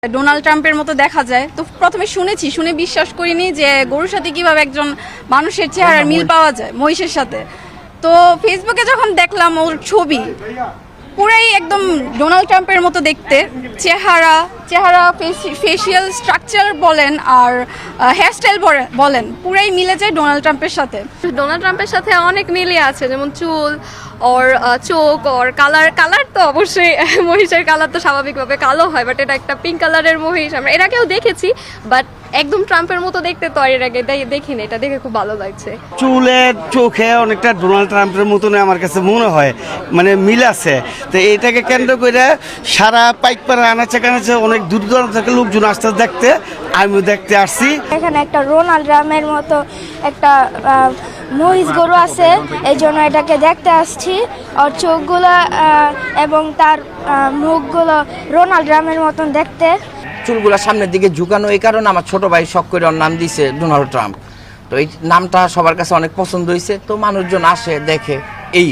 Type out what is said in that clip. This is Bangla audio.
ডোনাল্ড ট্রাম্পের মতো দেখা যায়। তো প্রথমে শুনে বিশ্বাস করিনি যে গরুর সাথে কিভাবে একজন মানুষের চেহারার মিল পাওয়া যায় মহিষের সাথে। তো ফেসবুকে যখন দেখলাম ওর ছবি, পুরাই একদম ডোনাল্ড ট্রাম্পের মতো দেখতে, চেহারা ফেসিয়াল স্ট্রাকচার বলেন আর হেয়ারস্টাইল বলেন, পুরাই মিলে যায় ডোনাল্ড ট্রাম্পের সাথে। ডোনাল্ড ট্রাম্পের সাথে অনেক মিলই আছে, যেমন চুল ওর চোখ ওর কালার তো অবশ্যই মহিষের কালার তো স্বাভাবিকভাবে কালো হয়, বাট এটা একটা পিঙ্ক কালারের মহিষ। আমরা এর আগেও দেখেছি, বাট একদম ট্রাম্পের মতো দেখতে তো আর এর আগে দেখিনি। এটা দেখে খুব ভালো লাগছে। চুলের চোখে অনেকটা ডোনাল্ড ট্রাম্পের মতন আমার কাছে মনে হয়, মানে মিল আছে। তো এটাকে কেন্দ্র করে সারা পাইকপাড়া আনাচে কানাচে অনেক দূর দূরান্ত থেকে লোকজন আসতে দেখতে, আমিও দেখতে আসছি। এখানে একটা রোনাল্ড ট্রাম্পের মতো একটা মহিষ গরু আছে, এই জন্য এটাকে দেখতে আসছি। ওর চোখগুলো এবং তার মুখগুলো রোনাল্ড ট্রাম্পের মতন দেখতে। চুলগুলা সামনের দিকে ঝুঁকানো, এই কারণে আমার ছোট ভাই শখ করে ওর নাম দিয়েছে ডোনাল্ড ট্রাম্প। তো এই নামটা সবার কাছে অনেক পছন্দ হয়েছে, তো মানুষজন আসে দেখে এই।